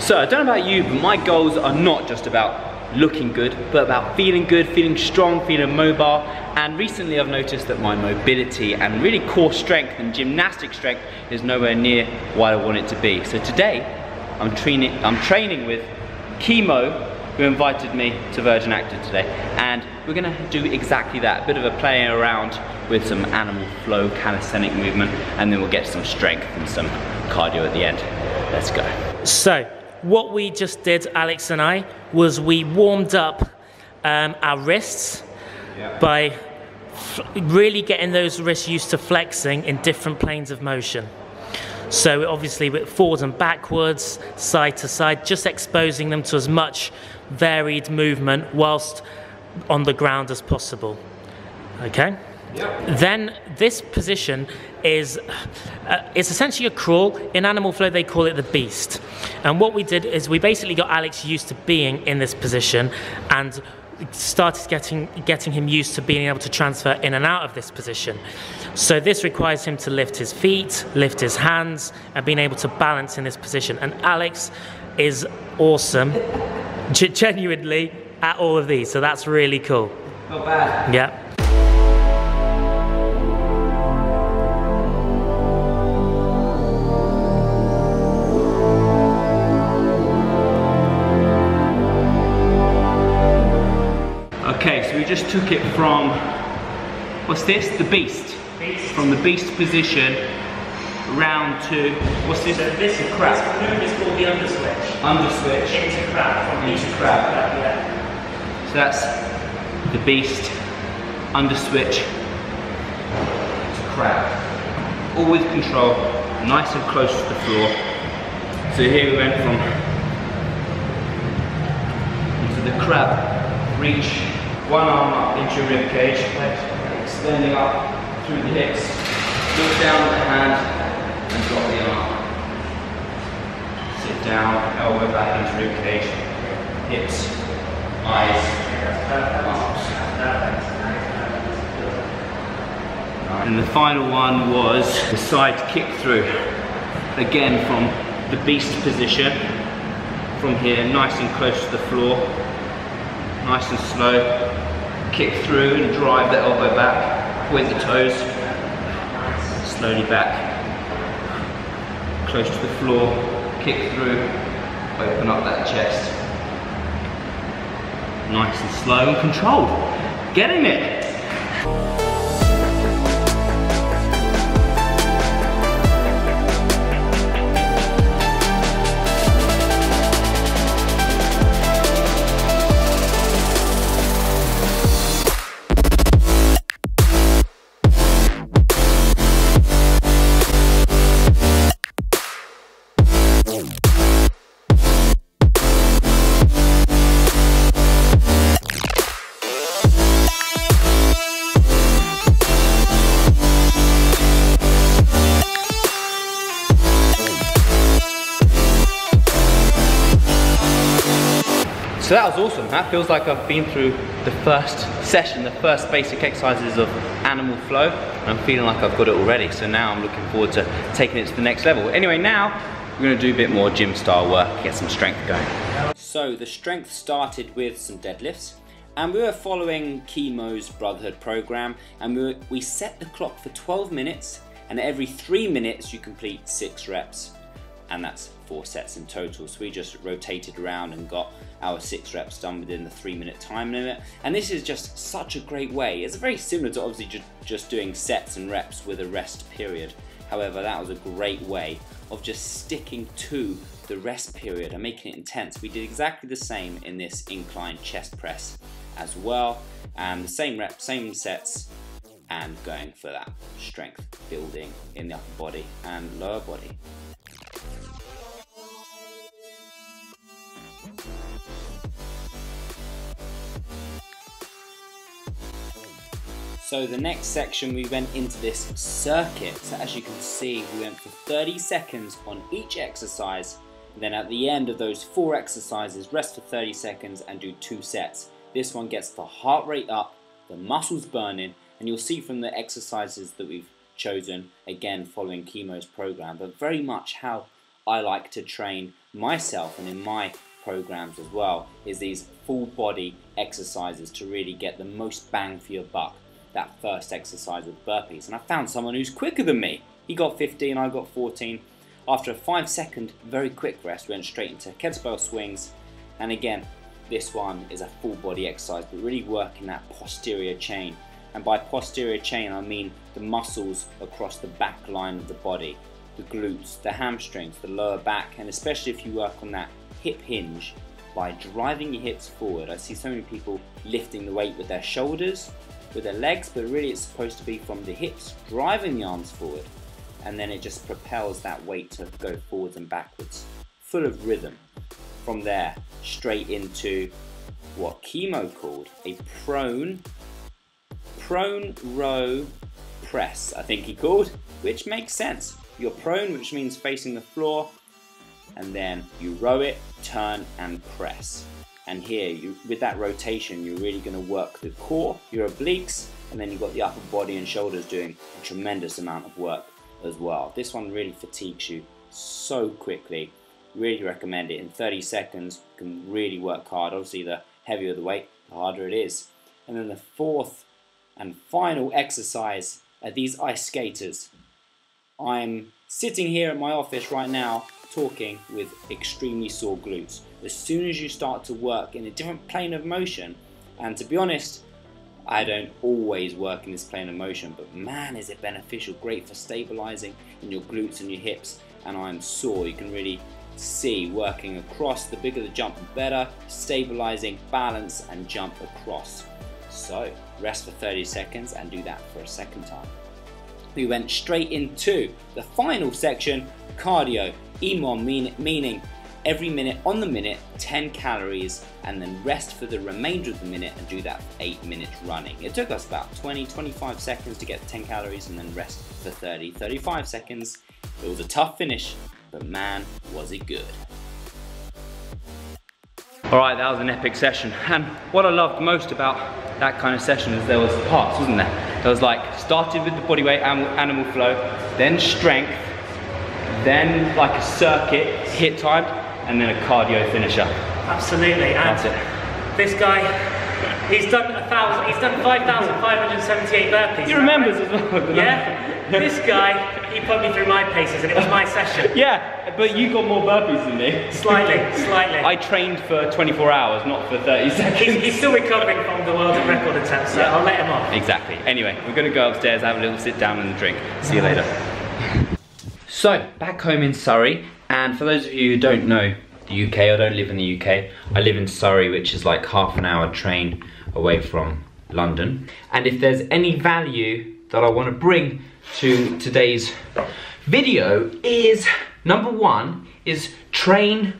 So I don't know about you, but my goals are not just about looking good, but about feeling good, feeling strong, feeling mobile. And recently I've noticed that my mobility and really core strength and gymnastic strength is nowhere near what I want it to be. So today I'm training with Kemo, who invited me to Virgin Active today, and we're gonna do exactly that, a bit of a playing around with some animal flow calisthenic movement, and then we'll get some strength and some cardio at the end. Let's go. So what we just did, Alex and I, was we warmed up our wrists by really getting those wrists used to flexing in different planes of motion. So obviously with forward and backwards, side to side, just exposing them to as much varied movement whilst on the ground as possible. Okay? Yep. Then this position is it's essentially a crawl. In animal flow they call it the beast. And what we did is we basically got Alex used to being in this position and started getting him used to being able to transfer in and out of this position. So this requires him to lift his feet, lift his hands, and being able to balance in this position. And Alex is awesome, genuinely, at all of these. So that's really cool. Not bad. Yeah. Okay, so we just took it from, what's this? The beast. From the beast position, round to, what's this? So this is crab. This move is called the underswitch. Underswitch. Into crab. From Into beast crab. To crab, yeah. So that's the beast, underswitch to crab. All with control, nice and close to the floor. So here we went from into the crab, reach one arm up into your rib cage, extending up through the hips, look down at the hand and drop the arm. Sit down, elbow back into rib cage, hips, eyes, arms. And the final one was the side kick through. Again from the beast position, from here, nice and close to the floor. Nice and slow, kick through and drive the elbow back, point the toes, slowly back, close to the floor, kick through, open up that chest. Nice and slow and controlled, getting it. So that was awesome. That feels like I've been through the first session, the first basic exercises of animal flow, and I'm feeling like I've got it already. So now I'm looking forward to taking it to the next level. Anyway, now we're gonna do a bit more gym style work, get some strength going. So the strength started with some deadlifts, and we were following Kemo's Brotherhood program, and we set the clock for 12 minutes, and every 3 minutes you complete 6 reps. And that's 4 sets in total. So we just rotated around and got our 6 reps done within the 3-minute time limit. And this is just such a great way. It's very similar to obviously just doing sets and reps with a rest period. However, that was a great way of just sticking to the rest period and making it intense. We did exactly the same in this incline chest press as well. And the same reps, same sets, and going for that strength building in the upper body and lower body. So the next section we went into this circuit. So as you can see, we went for 30 seconds on each exercise. And then at the end of those 4 exercises, rest for 30 seconds and do 2 sets. This one gets the heart rate up, the muscles burning, and you'll see from the exercises that we've chosen, again following Kemo's program, but very much how I like to train myself and in my programs as well is these full body exercises to really get the most bang for your buck. That first exercise with burpees, and I found someone who's quicker than me. He got 15, I got 14. After a 5-second very quick rest, we went straight into kettlebell swings, and again this one is a full body exercise but really working that posterior chain. And by posterior chain I mean the muscles across the back line of the body, the glutes, the hamstrings, the lower back, and especially if you work on that hip hinge by driving your hips forward. I see so many people lifting the weight with their shoulders, with their legs, but really it's supposed to be from the hips, driving the arms forward, and then it just propels that weight to go forwards and backwards, full of rhythm. From there, straight into what Kemo called a prone row press, I think he called, which makes sense. You're prone, which means facing the floor, and then you row it, turn and press. And here, with that rotation, you're really going to work the core, your obliques, and then you've got the upper body and shoulders doing a tremendous amount of work as well. This one really fatigues you so quickly. Really recommend it. In 30 seconds, you can really work hard. Obviously, the heavier the weight, the harder it is. And then the fourth and final exercise are these ice skaters. I'm sitting here at my office right now talking with extremely sore glutes. As soon as you start to work in a different plane of motion, and to be honest, I don't always work in this plane of motion, but man is it beneficial, great for stabilizing in your glutes and your hips. And I'm sore, you can really see working across, the bigger the jump the better, stabilizing, balance and jump across. So rest for 30 seconds and do that for a second time. We went straight into the final section, cardio, EMOM, meaning every minute on the minute, 10 calories, and then rest for the remainder of the minute and do that for 8 minutes running. It took us about 20-25 seconds to get 10 calories and then rest for 30-35 seconds. It was a tough finish, but man, was it good. Alright, that was an epic session, and what I loved most about that kind of session is there was parts, wasn't there? There was like, started with the bodyweight animal flow, then strength, then like a circuit, hit timed, and then a cardio finisher. Absolutely, and that's it. This guy, he's done 5,578 burpees. He remembers as well. Yeah, this guy, he put me through my paces and it was my session. Yeah, but you got more burpees than me. Slightly. I trained for 24 hours, not for 30 seconds. He's still recovering from the world record attempt, so yeah. I'll let him off. Exactly. Anyway, we're going to go upstairs, have a little sit down and drink. See you later. So, back home in Surrey, and for those of you who don't know the UK or don't live in the UK, I live in Surrey, which is like half an hour train away from London. And if there's any value that I want to bring to today's video is, number one, is train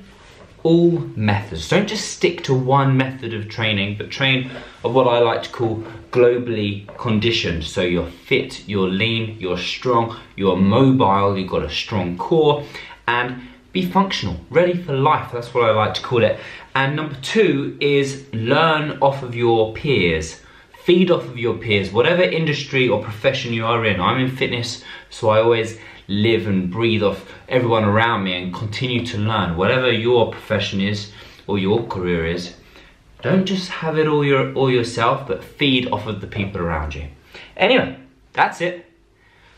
all methods. Don't just stick to one method of training, but train of what I like to call globally conditioned. So you're fit, you're lean, you're strong, you're mobile, you've got a strong core, and be functional, ready for life. That's what I like to call it. And number two is learn off of your peers. Feed off of your peers, whatever industry or profession you are in. I'm in fitness, so I always live and breathe off everyone around me and continue to learn. Whatever your profession is or your career is, don't just have it all yourself, but feed off of the people around you. Anyway, that's it.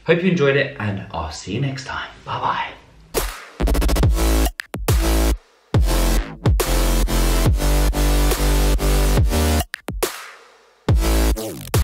Hope you enjoyed it, and I'll see you next time. Bye-bye.